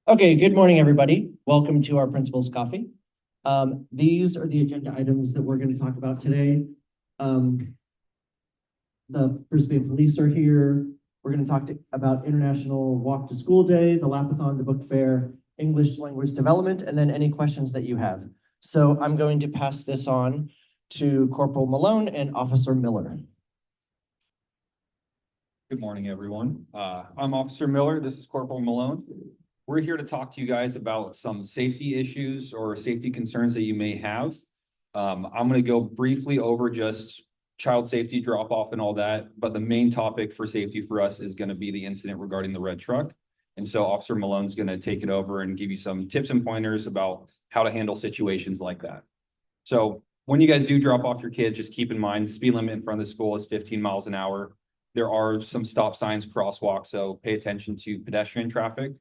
Okay, good morning, everybody. Welcome to our Principal's Coffee. These are the agenda items that we're going to talk about today. Um, the Brisbane Police are here. We're going to talk about International Walk to School Day, the Lapathon, the book fair, English language development, and then any questions that you have. So I'm going to pass this on to Corporal Malone and Officer Miller. Good morning, everyone. I'm Officer Miller. This is Corporal Malone. We're here to talk to you guys about some safety issues or safety concerns that you may have. I'm going to go briefly over just child safety drop off and all that, but the main topic for safety for us is going to be the incident regarding the red truck. And so Officer Malone's going to take it over and give you some tips and pointers about how to handle situations like that. So when you guys do drop off your kids, just keep in mind speed limit in front of the school is 15 miles an hour. There are some stop signs, crosswalks, so pay attention to pedestrian traffic.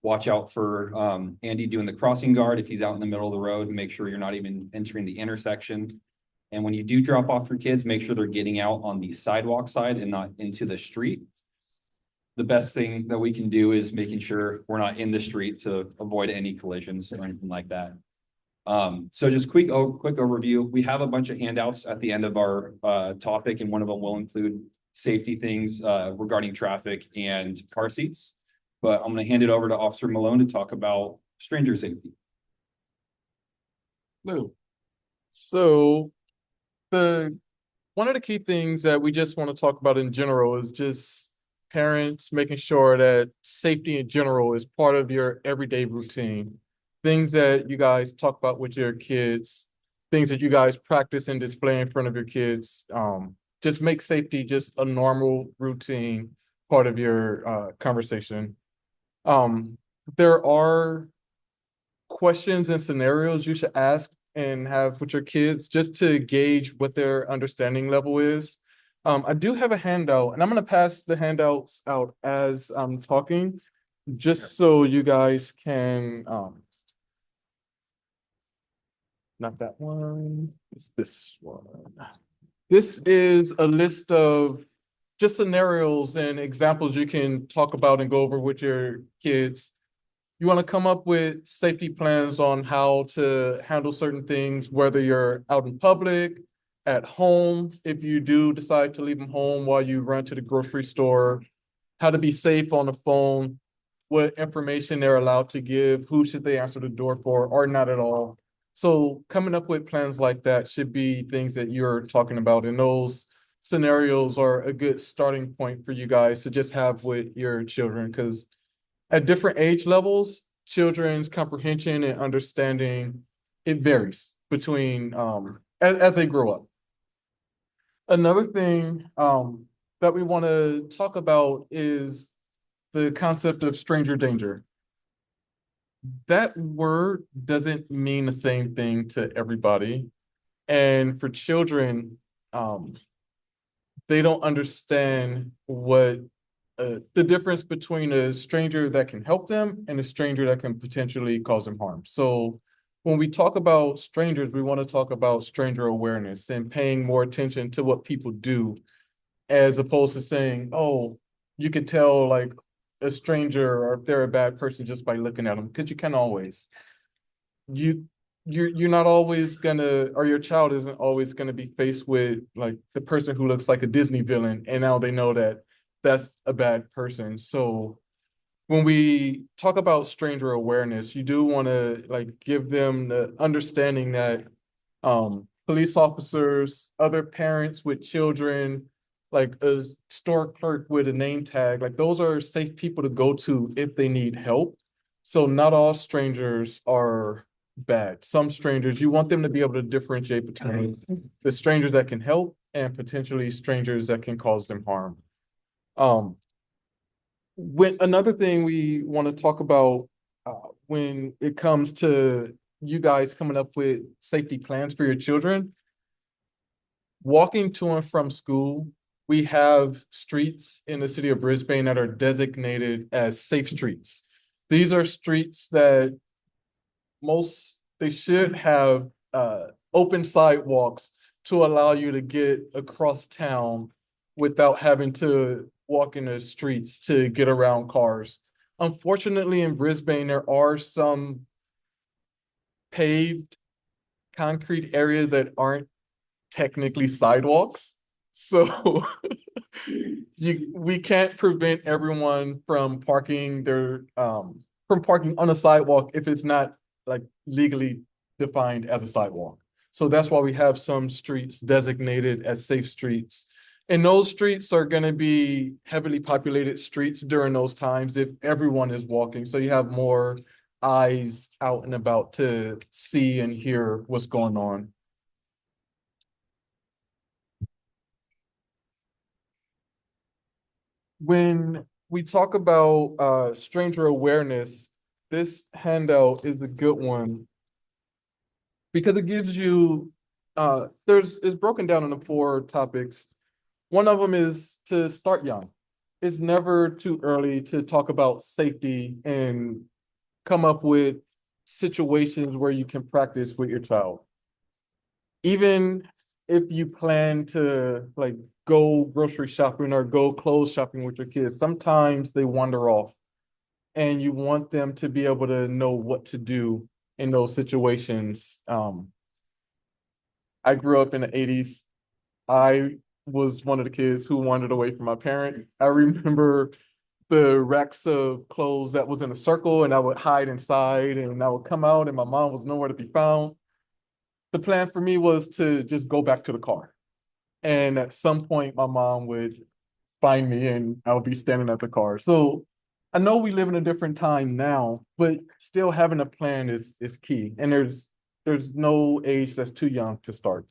Watch out for Andy doing the crossing guard if he's out in the middle of the road. Make sure you're not even entering the intersection. And when you do drop off your kids, make sure they're getting out on the sidewalk side and not into the street. The best thing that we can do is making sure we're not in the street to avoid any collisions or anything like that. So just quick overview. We have a bunch of handouts at the end of our topic, and one of them will include safety things regarding traffic and car seats. But I'm going to hand it over to Officer Malone to talk about stranger safety. No. So one of the key things that we just want to talk about in general is just parents making sure that safety in general is part of your everyday routine. Things that you guys talk about with your kids, things that you guys practice and display in front of your kids. Just make safety just a normal routine part of your conversation. There are questions and scenarios you should ask and have with your kids just to gauge what their understanding level is. I do have a handout, and I'm going to pass the handouts out as I'm talking, just so you guys can, not that one, it's this one. This is a list of just scenarios and examples you can talk about and go over with your kids. You want to come up with safety plans on how to handle certain things, whether you're out in public, at home, if you do decide to leave them home while you run to the grocery store, how to be safe on the phone, what information they're allowed to give, who should they answer the door for, or not at all. So coming up with plans like that should be things that you're talking about, and those scenarios are a good starting point for you guys to just have with your children, because at different age levels, children's comprehension and understanding, it varies between as they grow up. Another thing that we want to talk about is the concept of stranger danger. That word doesn't mean the same thing to everybody. And for children, they don't understand what the difference between a stranger that can help them and a stranger that can potentially cause them harm. So when we talk about strangers, we want to talk about stranger awareness and paying more attention to what people do, as opposed to saying, oh, you could tell like a stranger or if they're a bad person just by looking at them, because you can always. You're not always gonna, or your child isn't always gonna be faced with like the person who looks like a Disney villain, and now they know that that's a bad person. So when we talk about stranger awareness, you do want to like give them the understanding that police officers, other parents with children, like a store clerk with a name tag, like those are safe people to go to if they need help. So not all strangers are bad. Some strangers, you want them to be able to differentiate between the strangers that can help and potentially strangers that can cause them harm. When another thing we want to talk about when it comes to you guys coming up with safety plans for your children, walking to and from school, we have streets in the city of Brisbane that are designated as safe streets. These are streets that they should have open sidewalks to allow you to get across town without having to walk in the streets to get around cars. Unfortunately, in Brisbane, there are some paved concrete areas that aren't technically sidewalks. So we can't prevent everyone from parking on a sidewalk if it's not like legally defined as a sidewalk. So that's why we have some streets designated as safe streets. And those streets are going to be heavily populated streets during those times if everyone is walking. So you have more eyes out and about to see and hear what's going on. When we talk about stranger awareness, this handout is a good one because it gives you it's broken down into 4 topics. One of them is to start young. It's never too early to talk about safety and come up with situations where you can practice with your child. Even if you plan to like go grocery shopping or go clothes shopping with your kids, sometimes they wander off and you want them to be able to know what to do in those situations. I grew up in the 80s. I was one of the kids who wandered away from my parents. I remember the racks of clothes that was in a circle and I would hide inside and I would come out and my mom was nowhere to be found. The plan for me was to just go back to the car. And at some point, my mom would find me and I'll be standing at the car. So I know we live in a different time now, but still having a plan is key. And there's no age that's too young to start.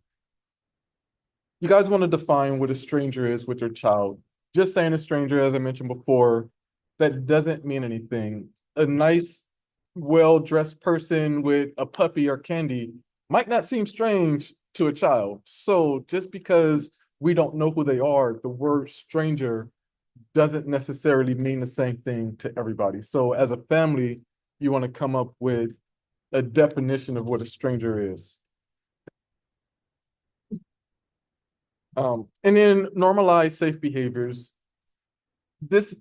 You guys want to define what a stranger is with your child. Just saying a stranger, as I mentioned before, that doesn't mean anything. A nice, well-dressed person with a puppy or candy might not seem strange to a child. So just because we don't know who they are, the word stranger doesn't necessarily mean the same thing to everybody. So as a family, you want to come up with a definition of what a stranger is. And then normalize safe behaviors. This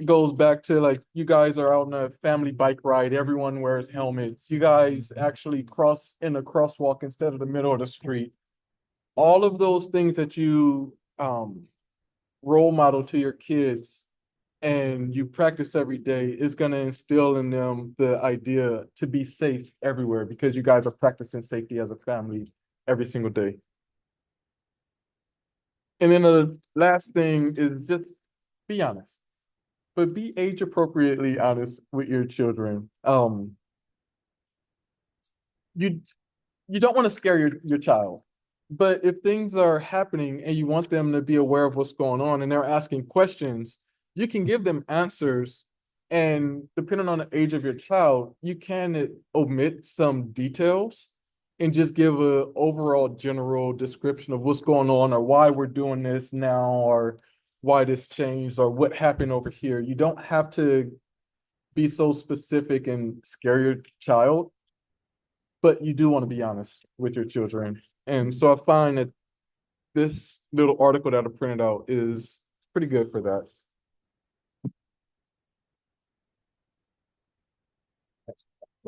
goes back to like you guys are out on a family bike ride, everyone wears helmets. You guys actually cross in a crosswalk instead of the middle of the street. All of those things that you role model to your kids and you practice every day is going to instill in them the idea to be safe everywhere because you guys are practicing safety as a family every single day. And then the last thing is just be honest, but be age appropriately honest with your children. You you don't want to scare your child, but if things are happening and you want them to be aware of what's going on and they're asking questions, you can give them answers. And depending on the age of your child, you can omit some details and just give a overall general description of what's going on or why we're doing this now or why this changed or what happened over here. You don't have to be so specific and scare your child, but you do want to be honest with your children. And so I find that this little article that I printed out is pretty good for that.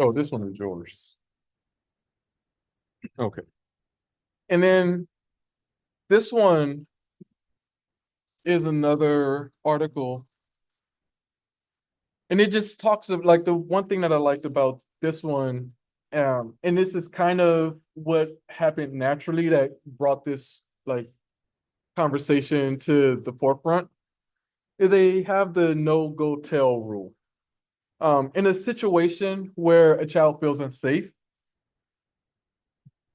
Oh, this one is yours. Okay. And then this one is another article. And it just talks of like the one thing that I liked about this one, and this is kind of what happened naturally that brought this like conversation to the forefront, is they have the no go tell rule. In a situation where a child feels unsafe,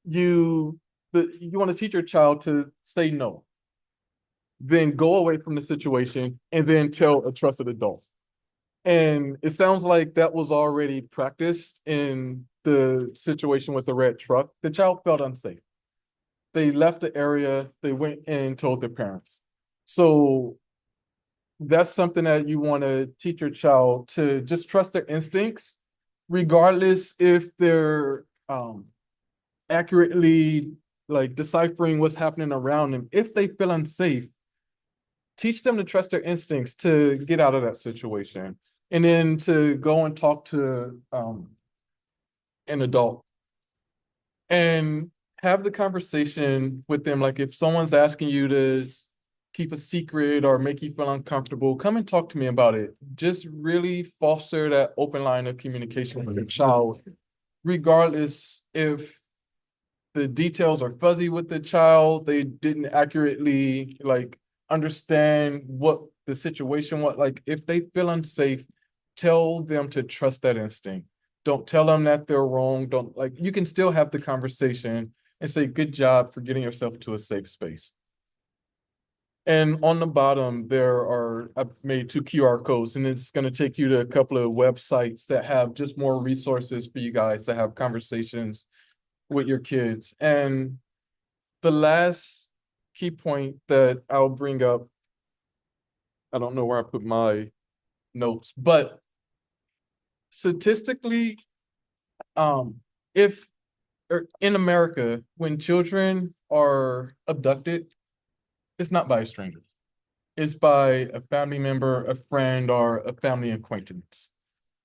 you want to teach your child to say no, then go away from the situation and then tell a trusted adult. And it sounds like that was already practiced in the situation with the red truck. The child felt unsafe. They left the area, they went and told their parents. So that's something that you want to teach your child to just trust their instincts, regardless if they're accurately like deciphering what's happening around them. If they feel unsafe, teach them to trust their instincts to get out of that situation. And then to go and talk to an adult and have the conversation with them. Like if someone's asking you to keep a secret or make you feel uncomfortable, come and talk to me about it. Just really foster that open line of communication with your child, regardless if the details are fuzzy with the child, they didn't accurately like understand what the situation was. Like if they feel unsafe, tell them to trust that instinct. Don't tell them that they're wrong. Don't like you can still have the conversation and say, good job for getting yourself to a safe space. And on the bottom, I've made 2 QR codes, and it's going to take you to a couple of websites that have just more resources for you guys to have conversations with your kids. And the last key point that I'll bring up, I don't know where I put my notes, but statistically, if in America, when children are abducted, it's not by a stranger. It's by a family member, a friend, or a family acquaintance.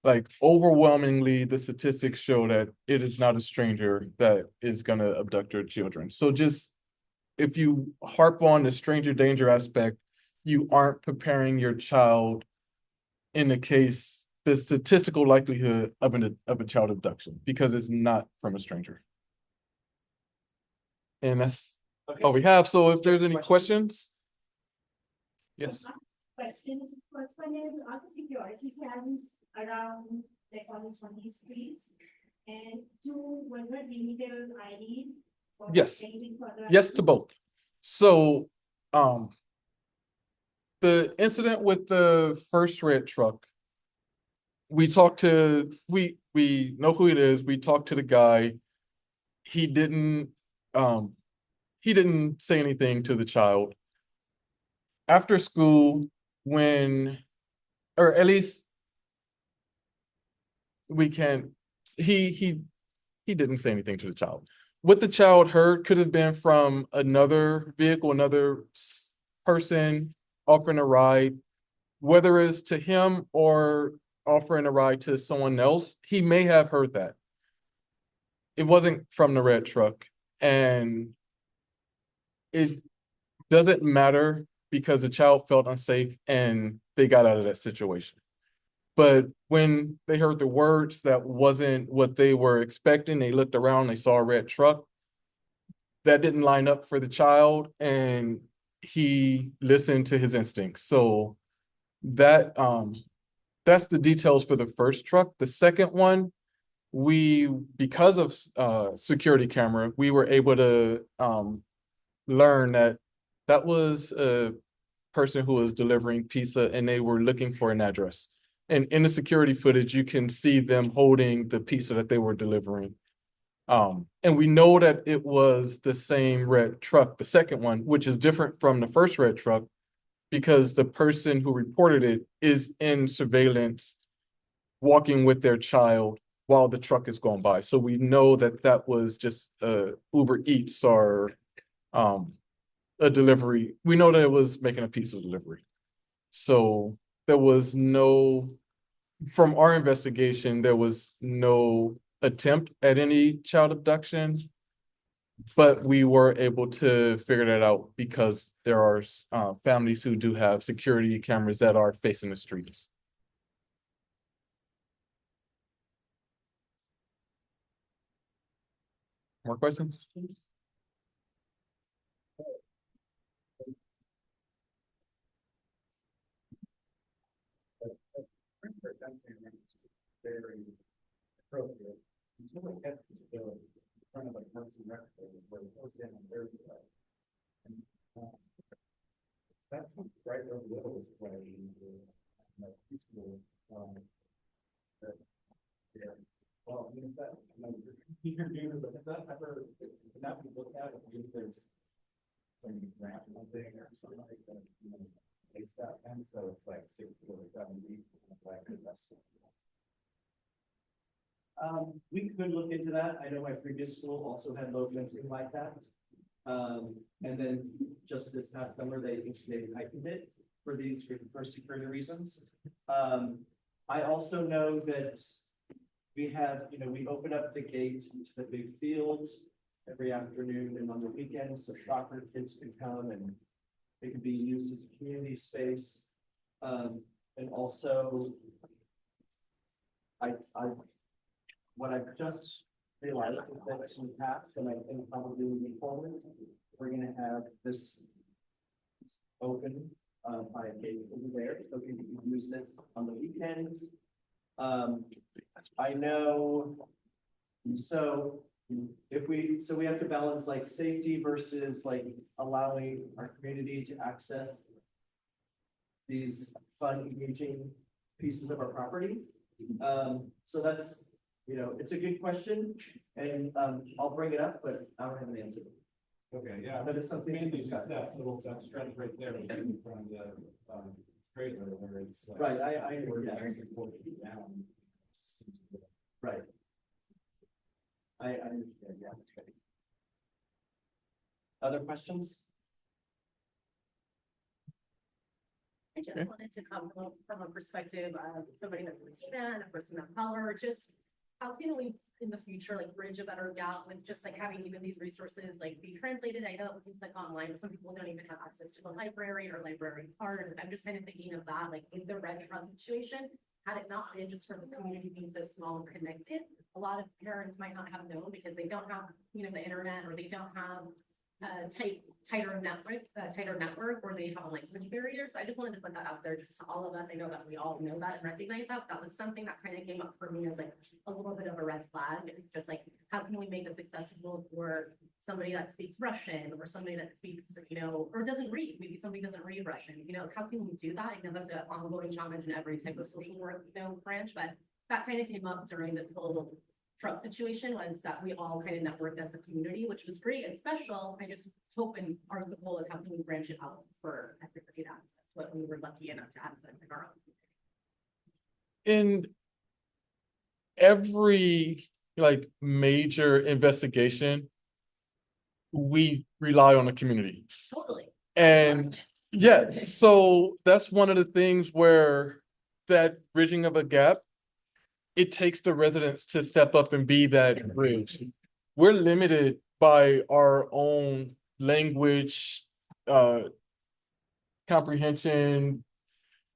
Like overwhelmingly, the statistics show that it is not a stranger that is going to abduct your children. So just if you harp on the stranger danger aspect, you aren't preparing your child in the statistical likelihood of a child abduction because it's not from a stranger. And that's all we have. So if there's any questions. Yes. Questions. First one is, are the security cams around like on these streets? And 2, was there digital ID? Or Yes. anything further? Yes to both. So the incident with the first red truck, we know who it is. We talked to the guy. He didn't say anything to the child. After school, or at least we can, he didn't say anything to the child. What the child heard could have been from another vehicle, another person offering a ride, whether it's to him or offering a ride to someone else. He may have heard that. It wasn't from the red truck, and it doesn't matter because the child felt unsafe and they got out of that situation. But when they heard the words that wasn't what they were expecting, they looked around, they saw a red truck. That didn't line up for the child, and he listened to his instincts. So that's the details for the first truck. The second one, because of security camera, we were able to learn that was a person who was delivering pizza, and they were looking for an address. And in the security footage, you can see them holding the pizza that they were delivering. And we know that it was the same red truck, the second one, which is different from the first red truck, because the person who reported it is in surveillance, walking with their child while the truck is going by. So we know that that was just Uber Eats or a delivery. We know that it was making a pizza delivery. So there was from our investigation, there was no attempt at any child abduction, but we were able to figure that out because there are families who do have security cameras that are facing the streets. More questions? Very appropriate. It's really kept visibility in front of a person where it goes in and very well. And that's right over the other way in the preschool. Yeah. Well, I mean, that, but has that ever, can that be looked at if there's some grant thing or something like that, takes that, and so it's like 6 or 7 weeks, like that's. We could look into that. I know my previous school also had load fencing like that. And then just this past summer, they heightened it for security reasons. I also know that we have, we open up the gate into the big field every afternoon and on the weekends, so soccer kids can come and it can be used as a community space. And also, what I've just realized is that in the past, and I think probably moving forward, we're gonna have this open, by a gate over there, so we can use this on the weekends. I know, so we have to balance like safety versus like allowing our community to access these fun, engaging pieces of our property. So that's, it's a good question, and, I'll bring it up, but I don't have an answer. Okay, yeah. But it's something to Mainly just discuss. that stretch right there in front of the, trailer where it's. Right, I where yeah. it's 40 feet down. Right. I understand, yeah. Other questions? I just wanted to come from a perspective of somebody that's Latina and a person of color, just how can we in the future like bridge a better gap with just like having even these resources like be translated? I know it's like online, but some people don't even have access to the library or library card. I'm just kind of thinking of that, like is the Red Cross situation, had it not been just for this community being so small and connected, a lot of parents might not have known because they don't have, the internet, or they don't have tighter network, or they have a language barrier. So I just wanted to put that out there just to all of us. I know that we all know that and recognize that. That was something that kind of came up for me as like a little bit of a red flag. It's just like, how can we make this accessible for somebody that speaks Russian, or somebody that speaks, or doesn't read? Maybe somebody doesn't read Russian. How can we do that? I know that's an ongoing challenge in every type of social work, branch, but that kind of came up during this whole truck situation, was that we all kind of networked as a community, which was great and special. I just hope, and our goal is how can we branch it out for everybody to access what we were lucky enough to access in our own. In every like major investigation, we rely on the community. Totally. And yeah, so that's one of the things where that bridging of a gap, it takes the residents to step up and be that bridge. We're limited by our own language, comprehension,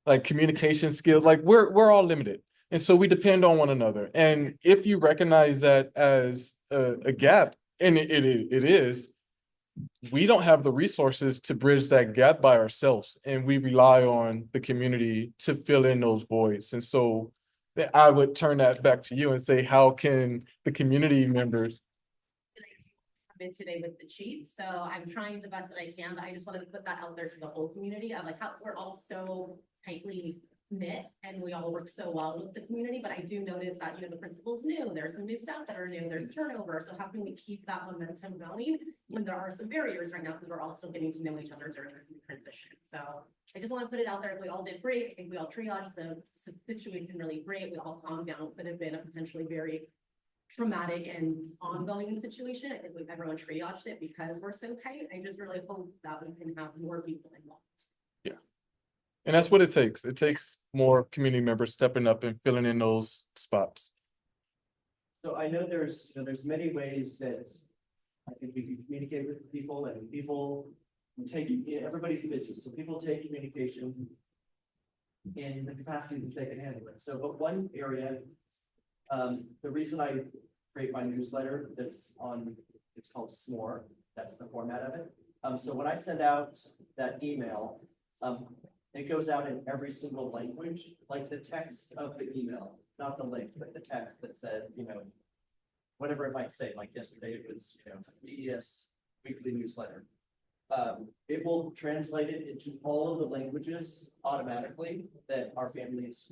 like communication skills, like we're all limited. And so we depend on one another. And if you recognize that as a gap, and it is, we don't have the resources to bridge that gap by ourselves. And we rely on the community to fill in those voids. And so I would turn that back to you and say, how can the community members? I've been today with the chief, so I'm trying the best that I can, but I just wanted to put that out there to the whole community. I'm like, how we're all so tightly knit and we all work so well with the community, but I do notice that, the principal's new, there's some new staff that are new, there's turnover. So how can we keep that momentum going when there are some barriers right now, because we're also getting to know each other during this transition. So I just want to put it out there. If we all did great, I think we all triaged the situation really great. We all calmed down. Could have been a potentially very traumatic and ongoing situation. I think everyone triaged it because we're so tight. I just really hope that we can have more people involved. Yeah. And that's what it takes. It takes more community members stepping up and filling in those spots. So I know there's many ways that I think we can communicate with people, and people take, everybody's busy, so people take communication in the capacity that they can handle it. So, but one area, the reason I create my newsletter it's called S'more, that's the format of it. So when I send out that email, it goes out in every single language, like the text of the email, not the link, but the text that says, whatever it might say, like yesterday it was, BES weekly newsletter. It will translate it into all of the languages automatically that our families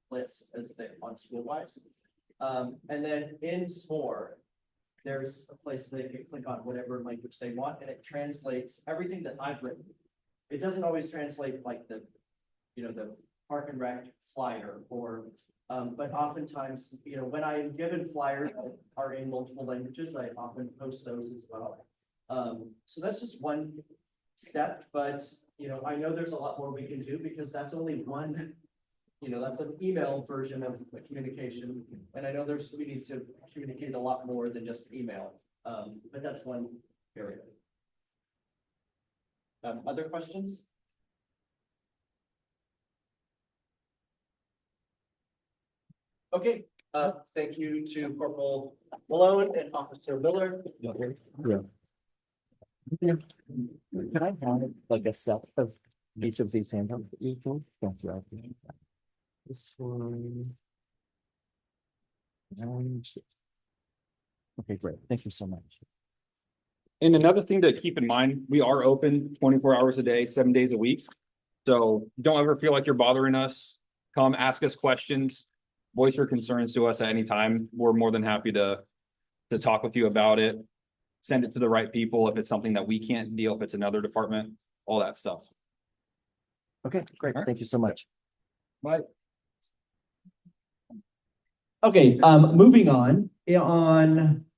list as they on Schoolwise. And then in S'more, there's a place they can click on whatever language they want, and it translates everything that I've written. It doesn't always translate like the Park and Rec flyer, or but oftentimes, when I am given flyers that are in multiple languages, I often post those as well. So that's just one step, but I know there's a lot more we can do, because that's only one you know, that's an email version of the communication. And I know we need to communicate a lot more than just email. But that's one area. Other questions? Okay, thank you to Corporal Malone and Officer Miller. Can I have like a set of each of these handouts that you told? Thank you. I appreciate that. This one. And. Okay, great. Thank you so much. And another thing to keep in mind, we are open 24 hours a day, 7 days a week. So don't ever feel like you're bothering us. Come ask us questions, voice your concerns to us at any time. We're more than happy to talk with you about it. Send it to the right people if it's something that we can't deal, if it's another department, all that stuff. Okay, great. All right. Thank you so much. Bye. Okay, moving on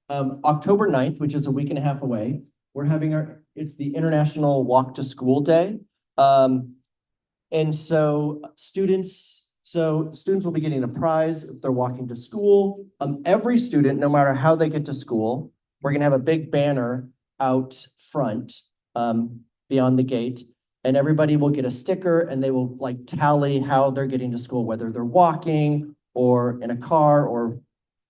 October 9th, which is a week and a half away, we're having it's the International Walk to School Day. And so students will be getting a prize if they're walking to school. Every student, no matter how they get to school, we're gonna have a big banner out front, beyond the gate. And everybody will get a sticker and they will like tally how they're getting to school, whether they're walking or in a car or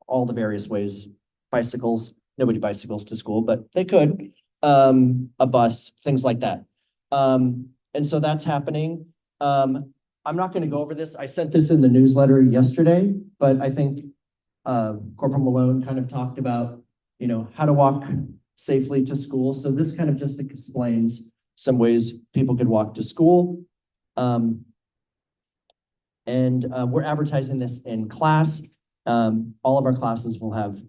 all the various ways. Bicycles, nobody bicycles to school, but they could, a bus, things like that. And so that's happening. I'm not gonna go over this. I sent this in the newsletter yesterday, but I think Corporal Malone kind of talked about, you know, how to walk safely to school. So this kind of just explains some ways people could walk to school. And we're advertising this in class. All of our classes will have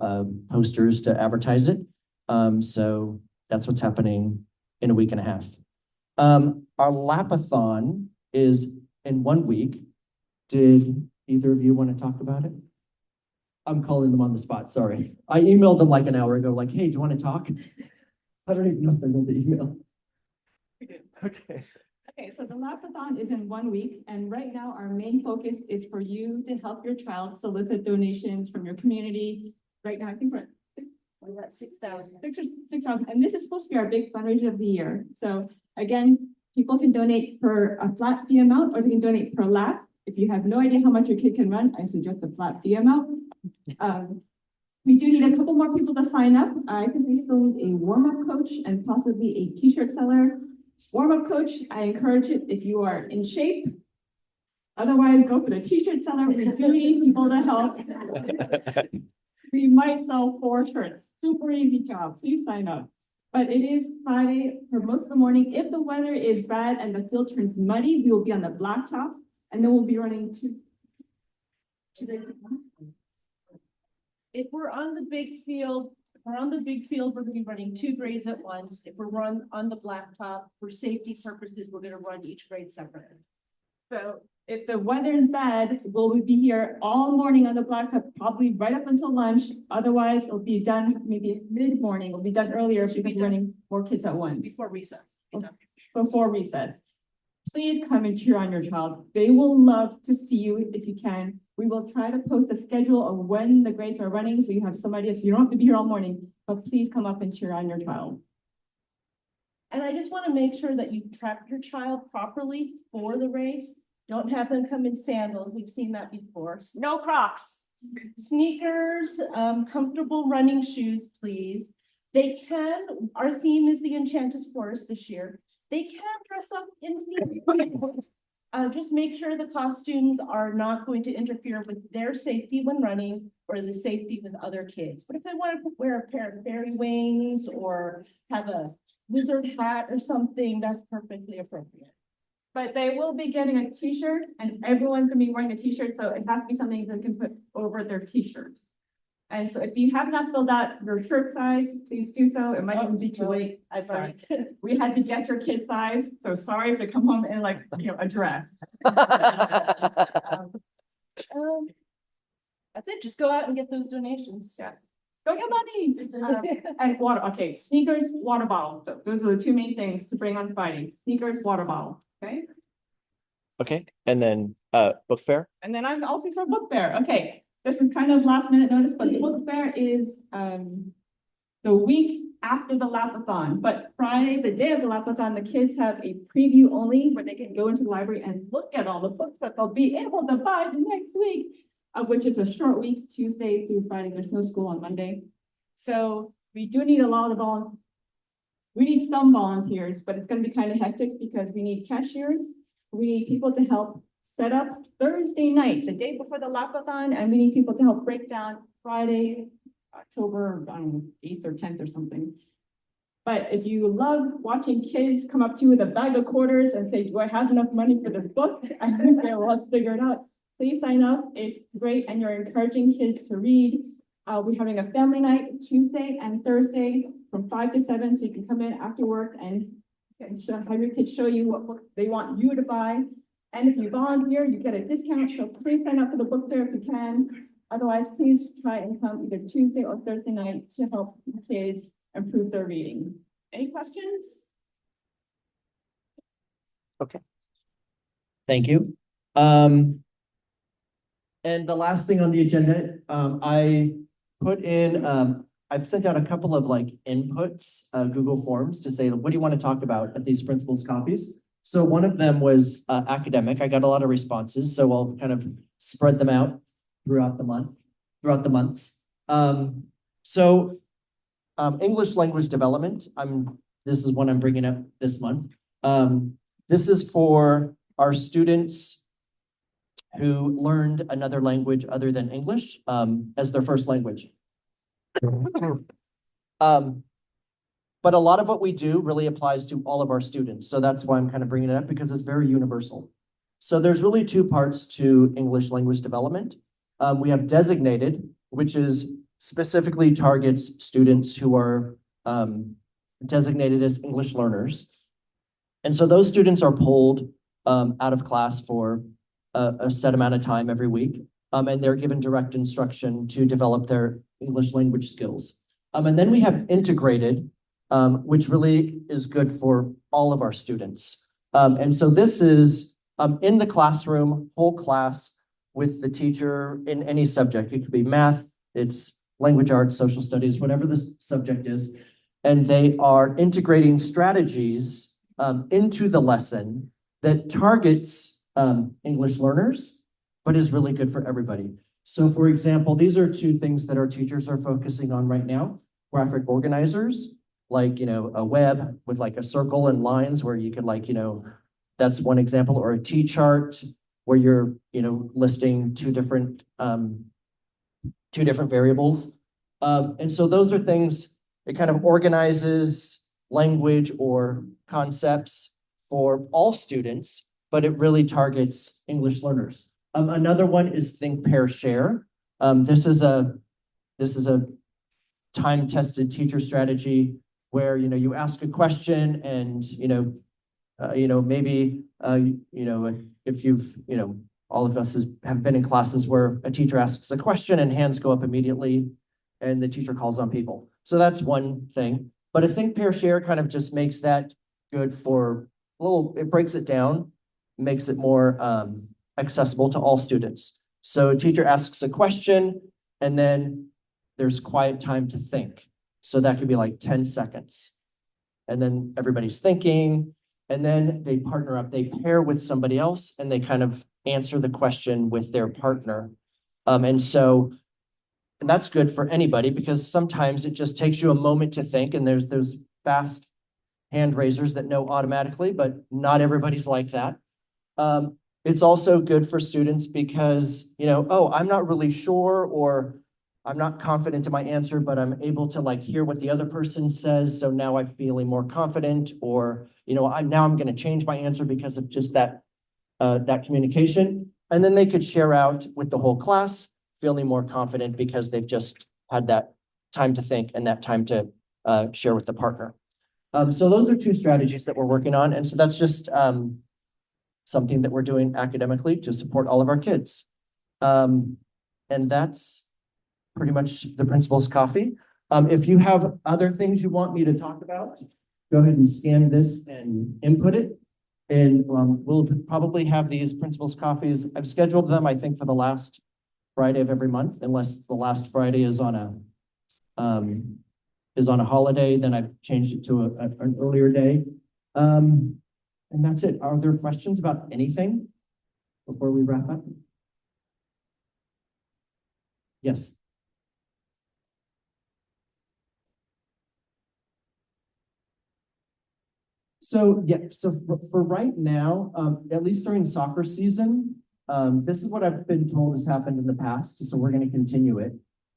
posters to advertise it. So that's what's happening in a week and a half. Our lapathon is in 1 week. Did either of you want to talk about it? I'm calling them on the spot, sorry. I emailed them like an hour ago, like, hey, do you want to talk? I don't even know if they know the email. Okay. Okay, so the lapathon is in 1 week, and right now our main focus is for you to help your child solicit donations from your community. Right now, I think we're at 6,000. 6,000, and this is supposed to be our big fundraiser of the year. So again, people can donate for a flat fee amount, or they can donate per lap. If you have no idea how much your kid can run, I suggest a flat fee amount. We do need a couple more people to sign up. I think we still need a warm-up coach and possibly a t-shirt seller. Warm-up coach, I encourage it if you are in shape. Otherwise, go for the t-shirt seller. We do need people to help. We might sell 4 shirts. Super easy job. Please sign up. But it is Friday for most of the morning. If the weather is bad and the field turns muddy, we will be on the blacktop, and then we'll be running 2 days. If we're on the big field, we're gonna be running 2 grades at once. If we're on the blacktop, for safety purposes, we're gonna run each grade separately. So if the weather is bad, we'll be here all morning on the blacktop, probably right up until lunch. Otherwise, it'll be done maybe mid-morning. It'll be done earlier because we're running more kids at once. Before recess. Before recess. Please come and cheer on your child. They will love to see you if you can. We will try to post a schedule of when the grades are running, so you have some idea, so you don't have to be here all morning, but please come up and cheer on your child. And I just want to make sure that you prep your child properly for the race. Don't have them come in sandals. We've seen that before. No Crocs. Sneakers, comfortable running shoes, please. They can, our theme is the Enchanted Forest this year. They can dress up in sneakers. Just make sure the costumes are not going to interfere with their safety when running or the safety with other kids. But if they want to wear a pair of fairy wings or have a wizard hat or something, that's perfectly appropriate. But they will be getting a t-shirt, and everyone's gonna be wearing a t-shirt, so it has to be something they can put over their t-shirt. And so if you have not filled out your shirt size, please do so. It might even be too late. I've Sorry. already. We had to guess your kid size, so sorry if they come home in like, you know, a dress. That's it. Just go out and get those donations. Yes. Go get money. And water, okay, sneakers, water bottle. So those are the 2 main things to bring on Friday. Sneakers, water bottle, okay? Okay, and then book fair. And then I'm also for book fair. Okay, this is kind of last minute notice, but the book fair is the week after the lapathon. But Friday, the day of the lapathon, the kids have a preview only where they can go into the library and look at all the books that they'll be able to buy the next week, which is a short week, Tuesday through Friday. There's no school on Monday. So we do need a lot of volunteers. We need some volunteers, but it's going to be kind of hectic because we need cashiers. We need people to help set up Thursday night, the day before the lapathon, and we need people to help break down Friday, October 8th or 10th or something. But if you love watching kids come up to you with a bag of quarters and say, do I have enough money for this book? And you say, well, let's figure it out. Please sign up. It's great. And you're encouraging kids to read. We're having a family night Tuesday and Thursday from 5 to 7. So you can come in after work and have your kids show you what books they want you to buy. And if you volunteer, you get a discount. So please sign up for the book fair if you can. Otherwise, please try and come either Tuesday or Thursday night to help the kids improve their reading. Any questions? Thank you. And the last thing on the agenda, I put in, I've sent out a couple of like inputs, Google Forms to say, what do you want to talk about at these principals' coffees? So one of them was academic. I got a lot of responses, so I'll kind of spread them out throughout the months. English language development. This is one I'm bringing up this month. This is for our students who learned another language other than English as their first language. But a lot of what we do really applies to all of our students. So that's why I'm kind of bringing it up, because it's very universal. So there's really two parts to English language development. We have designated, which is specifically targets students who are designated as English learners. And so those students are pulled out of class for a set amount of time every week. And they're given direct instruction to develop their English language skills. And then we have integrated, which really is good for all of our students. And so this is in the classroom, whole class with the teacher in any subject. It could be math, it's language arts, social studies, whatever the subject is. And they are integrating strategies into the lesson that targets English learners, but is really good for everybody. So for example, these are two things that our teachers are focusing on right now. Graphic organizers, like, a web with like a circle and lines where you could that's one example, or a T-chart where you're, listing two different variables. And so those are things, it kind of organizes language or concepts for all students, but it really targets English learners. Another one is think, pair, share. This is a time-tested teacher strategy where, you ask a question and, maybe, if you've, all of us have been in classes where a teacher asks a question and hands go up immediately and the teacher calls on people. So that's one thing. But a think, pair, share kind of just makes that good for it breaks it down, makes it more accessible to all students. So a teacher asks a question and then there's quiet time to think. So that could be like 10 seconds. And then everybody's thinking, and then they partner up, they pair with somebody else and they kind of answer the question with their partner. And that's good for anybody because sometimes it just takes you a moment to think, and there's those fast hand raisers that know automatically, but not everybody's like that. It's also good for students because, oh, I'm not really sure, or I'm not confident in my answer, but I'm able to hear what the other person says. So now I'm feeling more confident, or, I'm going to change my answer because of just that communication. And then they could share out with the whole class, feeling more confident because they've just had that time to think and that time to share with the partner. So those are two strategies that we're working on. And so that's just something that we're doing academically to support all of our kids. And that's pretty much the principal's coffee. If you have other things you want me to talk about, go ahead and scan this and input it. And we'll probably have these principals' coffees. I've scheduled them, I think, for the last Friday of every month, unless the last Friday is on a holiday, then I've changed it to an earlier day. And that's it. Are there questions about anything before we wrap up? Yes. So, yeah, so for right now, at least during soccer season, this is what I've been told has happened in the past, so we're gonna continue it.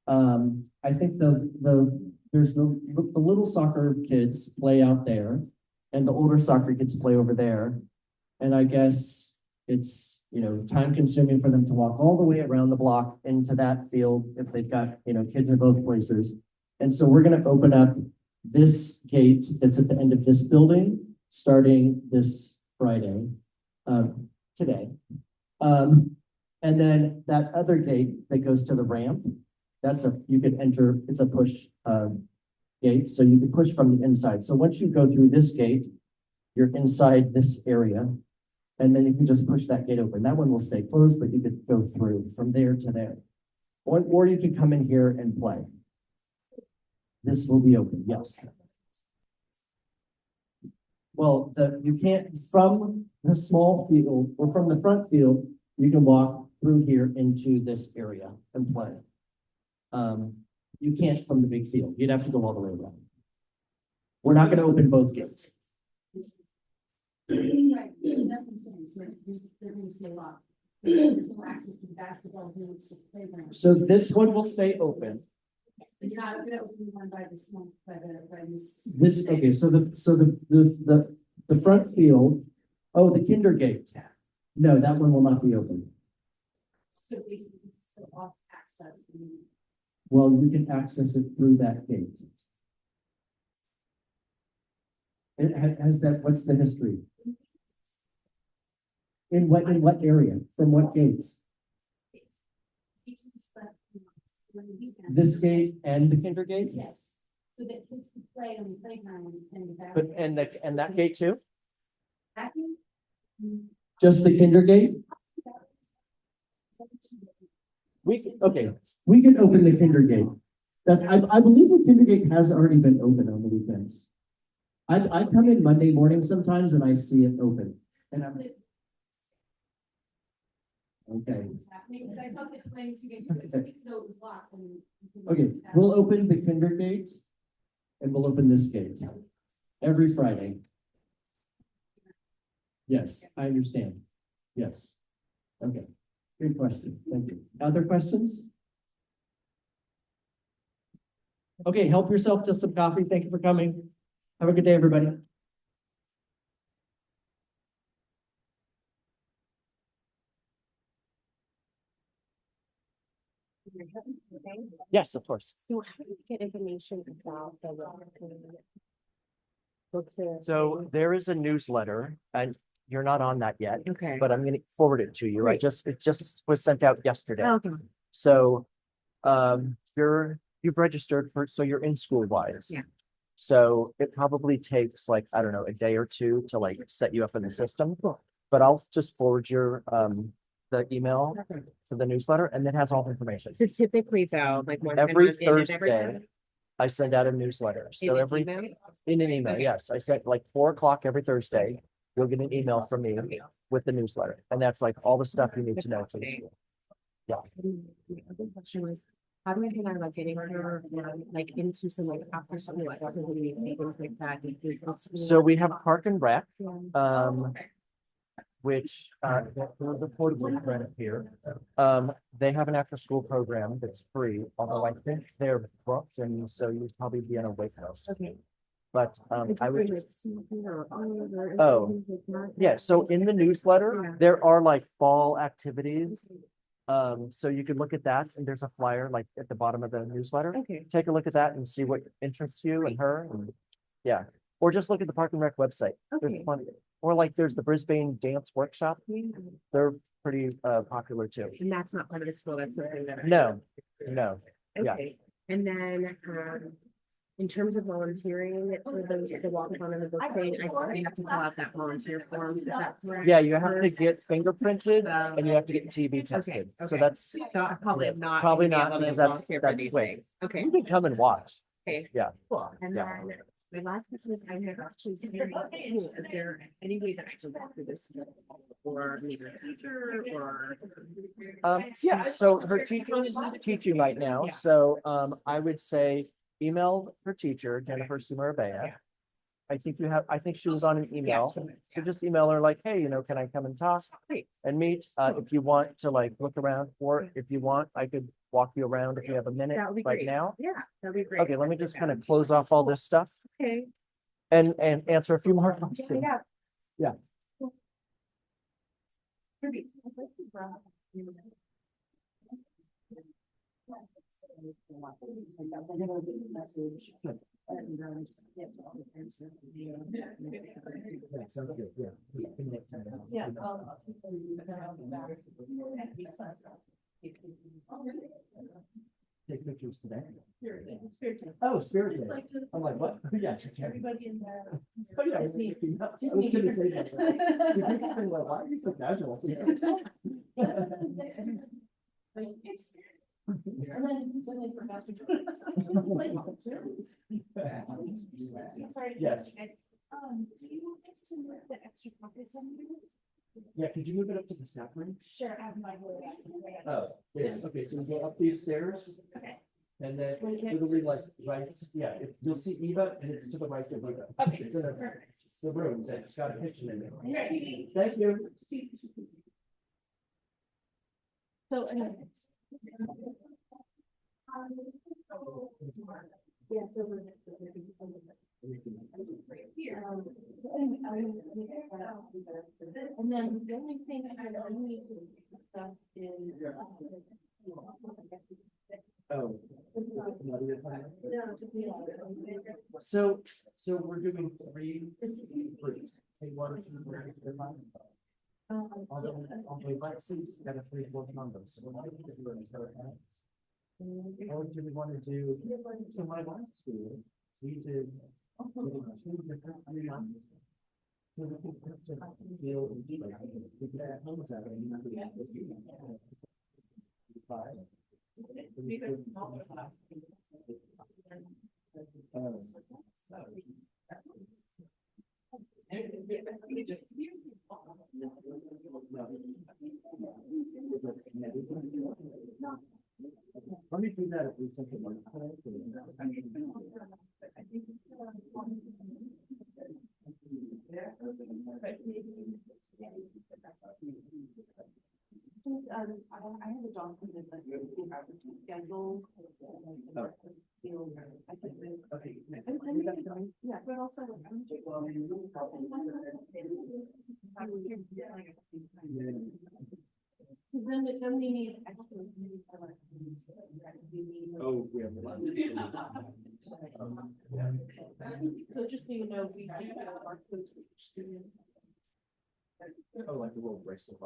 I think there's the little soccer kids play out there, and the older soccer kids play over there. And I guess it's, time consuming for them to walk all the way around the block into that field if they've got, kids in both places. And so we're gonna open up this gate that's at the end of this building, starting this Friday, today. And then that other gate that goes to the ramp, you could enter, it's a push, gate, so you can push from the inside. So once you go through this gate, you're inside this area, and then you can just push that gate open. That one will stay closed, but you could go through from there to there. Or you could come in here and play. This will be open, yes. Well, you can't, from the small field or from the front field, you can walk through here into this area and play. You can't from the big field. You'd have to go all the way around. We're not gonna open both gates. Right, that's what I'm saying, so they're gonna say a lot. There's no access to the basketball hoops or playground. So this one will stay open. It's not gonna open one by this month, by this. Okay, so the front field, the kinder gate. No, that one will not be open. So basically, this is still off access. Well, you can access it through that gate. What's the history? In what area? From what gates? This gate and the kinder gate? Yes, so that kids can play on the playground and the But, basketball. and that gate too? Vacuum? Just the kinder gate? We can open the kinder gate. I believe the kinder gate has already been open on the weekends. I come in Monday morning sometimes and I see it open, and I'm. Okay, Because I thought that playing 2 games, 2 weeks ago it was locked. okay, we'll open the kinder gate and we'll open this gate every Friday. Yes, I understand. Yes. Okay, good question. Thank you. Other questions? Okay, help yourself to some coffee. Thank you for coming. Have a good day, everybody. Yes, of course. So how do you get information about the book fair? So there is a newsletter and you're not on that yet, Okay. but I'm gonna forward it to you. Great. It just was sent out yesterday. Okay. So, you've registered so you're in school wise. Yeah. So it probably takes like, I don't know, a day or two to like set you up in the system. But I'll just forward your, the email for the newsletter and it has all the information. So typically though, like one time Every I'm in and every Thursday, time I send out a newsletter. in So an email? in an email, Okay. yes. I sent like 4 o'clock every Thursday. You'll get an email from me with the newsletter. And that's like all the stuff you need to know. for the school. The other question was, how do I get out like getting her like into some like after school activities and things like that? Is the school- So we have Park and Rec, Yeah. which, there's a portable right up here. They have an after-school program that's free, although I think they're booked and so you'd probably be on a wait list. Okay. But, Did I you would bring, like, just, something or olive or Oh, anything like that? yeah, so in the newsletter, Yeah. there are like fall activities. So you can look at that and there's a flyer like at the bottom of the newsletter. Okay. Take a look at that and see what interests you and her. And yeah, or just look at the Park and Rec website. There's Okay. plenty. Or like there's the Brisbane Dance Workshop. Yeah. They're pretty popular too. And that's not part of the school, that's something that. No, no. yeah. Okay, and then, in terms of volunteering for the walkathon and the book thing, I still have to fill out that volunteer form. Is that correct? Yeah, you have to First? get fingerprinted and you have to get TB tested. So okay. that's So I probably am not. probably gonna be not, able to because that's, volunteer for that's, these wait, things. Okay, you can come and watch. okay. Yeah. Cool. And Yeah. then my last question is, I have actually, is there any way that I can walk through this or meet a teacher or? Yeah, so her teacher's teaching right now, so, I would say email her teacher, Jennifer Sumarabea. I think she was on an email, so just email her like, hey, can I come and talk Great. and meet? If you want to like look around, or if you want, I could walk you around if you have a minute That would be right great. now. Yeah, that'd be great. Okay, let me just kind of close off all this stuff Okay. and answer a few more questions. Yeah. Yeah. Take pictures today. Oh, Spirit Day. I'm like, what? Yeah. Everybody in there. Oh, yeah. Disney. I was gonna say that. You think I'm like, why are you so casual? And then they forgot to. Sorry. Yes. Do you want us to move the extra copies on you? Yeah, could you move it up to the staff room? Sure, I have my way. Oh, yes, okay, so you go up these stairs. Okay. And then literally like, right, yeah, you'll see Eva and it's to the right of Eva. Okay. It's in the room that's got a kitchen in it. Ready? Thank you. So, Yeah, so we're. and then the only thing I need to discuss is. Oh. So we're doing three groups. Hey, one, two, three, four, five. Although Lexi's got a 3-4 numbers. Or do we want to do, so my last school, we did 2 different numbers. So we could just deal with like, we could add numbers out and you could- 5. Let me do that if we something like I have a document that's scheduled. Okay. Yeah, but also. Then we need. Oh, we have one. So just so you know, we do have our coach student. Oh, like the little bracelet.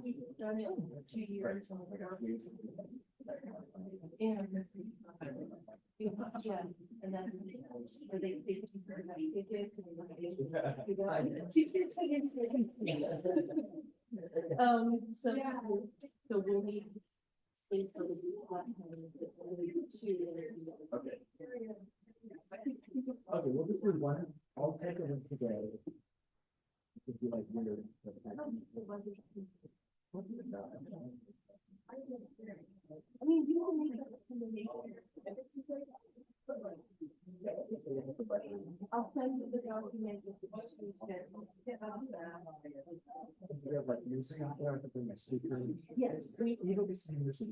We've done it 2 years. Yeah, and then where they tickets so we'll need. Okay. Okay, we'll just do one. I'll take it in today. It'd be like weird. I mean, you will make a recommendation. I'll send you the document with the questions that. You have like music out there, I could bring my speakers. Yes. You'll be seeing this.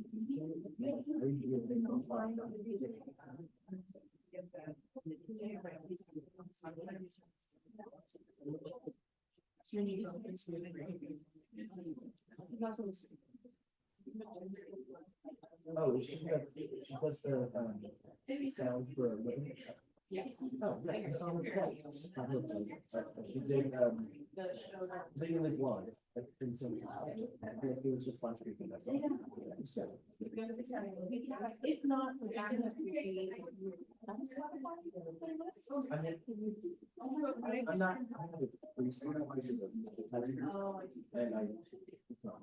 Oh, she does the sound for a living. Yes. Oh, yeah, it's on the plate. She did, Big League One. In some, it was just fun speaking. That's all. If not, I'm not. And I. It's not.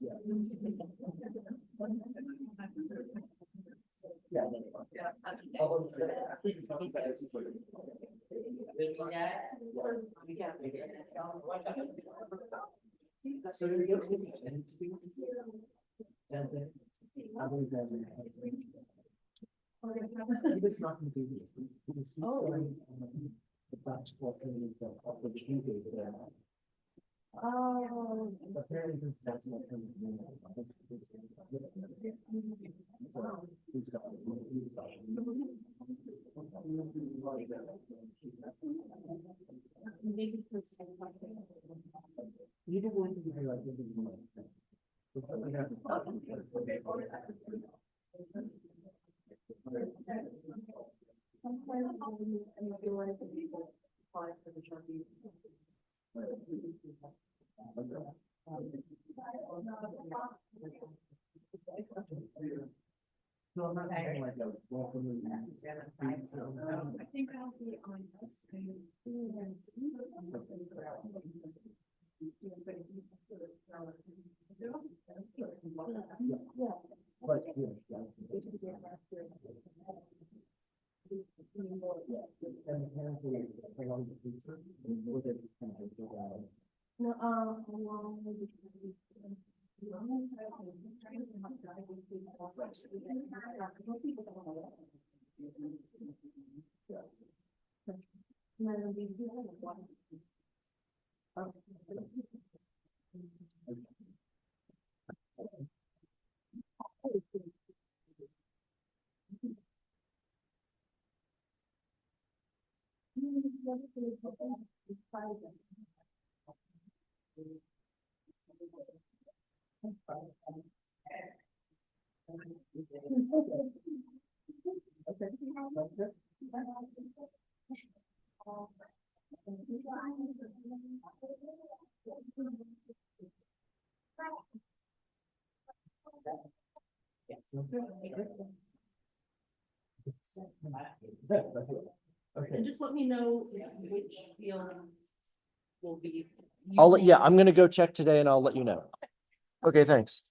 Yeah. So there's a. It's not going to be. The basketball community of the community. Oh. Apparently, that's not. You don't want to be like. No, I'm not saying like a welcome. I think I'll be on But, yes, and apparently, along the future, with it, No, Okay. and just let me know which field will be. Yeah, I'm gonna go check today and I'll let you know. Okay, thanks.